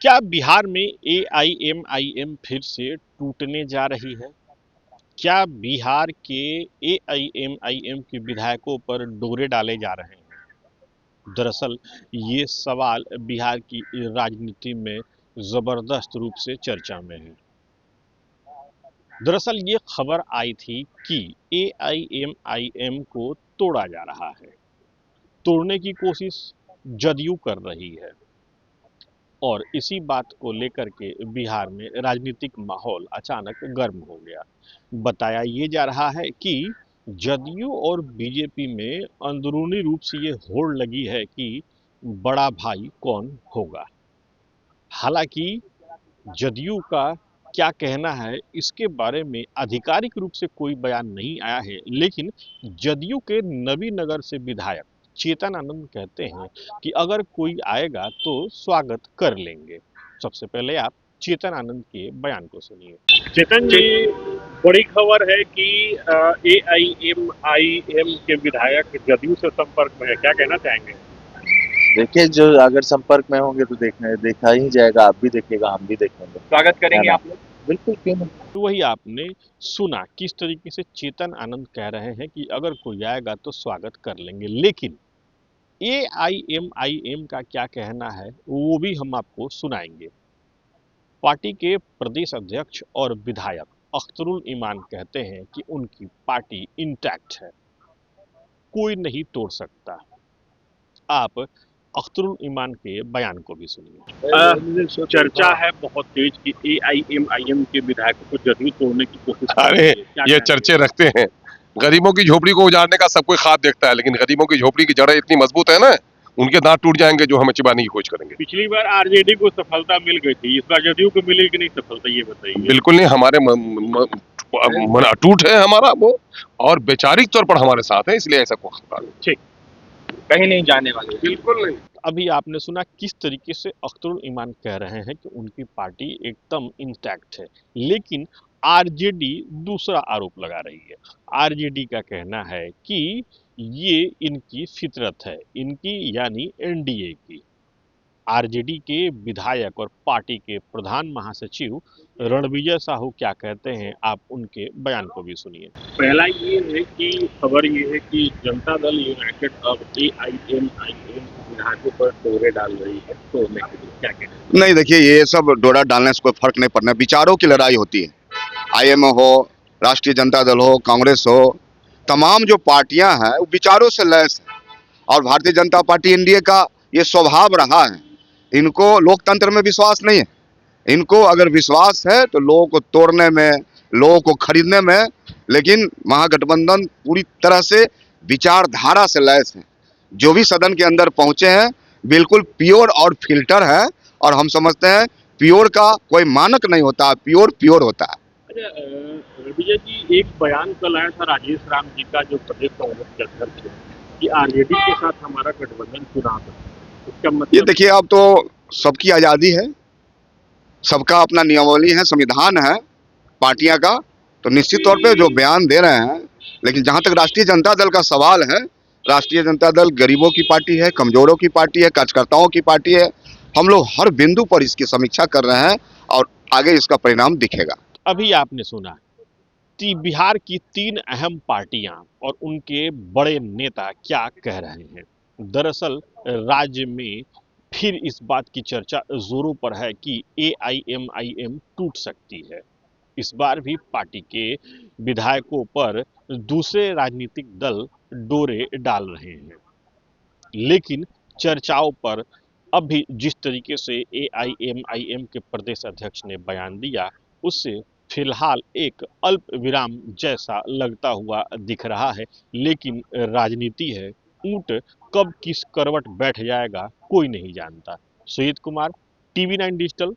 क्या बिहार में एआईएमआईएम फिर से टूटने जा रही है? क्या बिहार के एआईएमआईएम के विधायकों पर डोरे डाले जा रहे हैं? दरअसल ये सवाल बिहार की राजनीति में जबरदस्त रूप से चर्चा में है। दरअसल ये खबर आई थी कि एआईएमआईएम को तोड़ा जा रहा है। तोड़ने की कोशिश जदयू कर रही है और इसी बात को लेकर के बिहार में राजनीतिक माहौल अचानक गर्म हो गया। बताया ये जा रहा है कि जदयू और बीजेपी में अंदरूनी रूप से ये होड़ लगी है कि बड़ा भाई कौन होगा। हालांकि जदयू का क्या कहना है इसके बारे में आधिकारिक रूप से कोई बयान नहीं आया है, लेकिन जदयू के नवीनगर से विधायक चेतन आनंद कहते हैं कि अगर कोई आएगा तो स्वागत कर लेंगे। सबसे पहले आप चेतन आनंद के बयान को सुनिए। चेतन जी, बड़ी खबर है कि एआईएमआईएम के विधायक जदयू से संपर्क में है, क्या कहना चाहेंगे? देखिए, जो अगर संपर्क में होंगे तो देखा ही जाएगा, आप भी देखिएगा, हम भी देखेंगे। स्वागत करेंगे आप लोग? बिल्कुल, क्यों नहीं। तो वही आपने सुना किस तरीके से चेतन आनंद कह रहे हैं कि अगर कोई आएगा तो स्वागत कर लेंगे, लेकिन एआईएमआईएम का क्या कहना है वो भी हम आपको सुनाएंगे। पार्टी के प्रदेश अध्यक्ष और विधायक अख्तरुल ईमान कहते हैं कि उनकी पार्टी इंटैक्ट है, कोई नहीं तोड़ सकता। आप अख्तरुल ईमान के बयान को भी सुनिए। चर्चा है बहुत तेज कि एआईएमआईएम के विधायकों को जदयू तोड़ने की कोशिश कर रही अरे है, क्या ये कहना चर्चे रखते हैं। गरीबों की झोपड़ी को उजाड़ने का सब कोई ख्वाब देखता है, लेकिन गरीबों की झोपड़ी की जड़ें इतनी मजबूत है ना, उनके दांत टूट जाएंगे जो हमें चिबाने की कोशिश करेंगे। पिछली बार आरजेडी को सफलता मिल गई थी, इस बार जदयू को मिलेगी कि नहीं सफलता, ये बताइए। बिल्कुल नहीं, हमारे मन अटूट है हमारा वो, और वैचारिक तौर पर हमारे साथ है, इसलिए ऐसा कोई ख्याल नहीं। ठीक, कहीं नहीं जाने वाले। बिल्कुल नहीं। अभी आपने सुना किस तरीके से अख्तरुल ईमान कह रहे हैं कि उनकी पार्टी एकदम इंटैक्ट है, लेकिन आरजेडी दूसरा आरोप लगा रही है। आरजेडी का कहना है कि ये इनकी फितरत है, इनकी यानी एनडीए की। आरजेडी के विधायक और पार्टी के प्रधान महासचिव रणविजय साहू क्या कहते हैं, आप उनके बयान को भी सुनिए। पहला ये है कि खबर ये है कि जनता दल यूनाइटेड अब एआईएमआईएम विधायकों पर डोरे डाल रही है, तोड़ने के लिए, क्या कहते हैं? नहीं, देखिए, ये सब डोरा डालने से कोई फर्क नहीं पड़ना। विचारों की लड़ाई होती है। आईएमओ हो, राष्ट्रीय जनता दल हो, कांग्रेस हो, तमाम जो पार्टियां हैं वो विचारों से लैस है। और भारतीय जनता पार्टी एनडीए का ये स्वभाव रहा है। इनको लोकतंत्र में विश्वास नहीं है। इनको अगर विश्वास है तो लोगों को तोड़ने में, लोगों को खरीदने में, लेकिन महागठबंधन पूरी तरह से विचारधारा से लैस है। जो भी सदन के अंदर पहुंचे हैं बिल्कुल प्योर और फिल्टर है, और हम समझते हैं प्योर का कोई मानक नहीं होता, प्योर प्योर होता है। अच्छा विजय जी, एक बयान कल आया था राजेश राम जी का, जो प्रदेश कांग्रेस के अध्यक्ष है, कि आरजेडी के साथ हमारा गठबंधन चुनाव है। इसका ये मतलब देखिए, अब तो सबकी आज़ादी है, सबका अपना नियमावली है, संविधान है पार्टियां का, तो निश्चित तौर पे जो बयान दे रहे हैं। लेकिन जहां तक राष्ट्रीय जनता दल का सवाल है, राष्ट्रीय जनता दल गरीबों की पार्टी है, कमजोरों की पार्टी है, कार्यकर्ताओं की पार्टी है। हम लोग हर बिंदु पर इसकी समीक्षा कर रहे हैं और आगे इसका परिणाम दिखेगा। अभी आपने सुना बिहार की 3 अहम पार्टियां और उनके बड़े नेता क्या कह रहे हैं। दरअसल राज्य में फिर इस बात की चर्चा जोरों पर है कि एआईएमआईएम टूट सकती है। इस बार भी पार्टी के विधायकों पर दूसरे राजनीतिक दल डोरे डाल रहे हैं, लेकिन चर्चाओं पर अभी जिस तरीके से एआईएमआईएम के प्रदेश अध्यक्ष ने बयान दिया, उससे फिलहाल एक अल्प विराम जैसा लगता हुआ दिख रहा है। लेकिन राजनीति है, ऊंट कब किस करवट बैठ जाएगा कोई नहीं जानता। Sujit Kumar, TV 9 digital,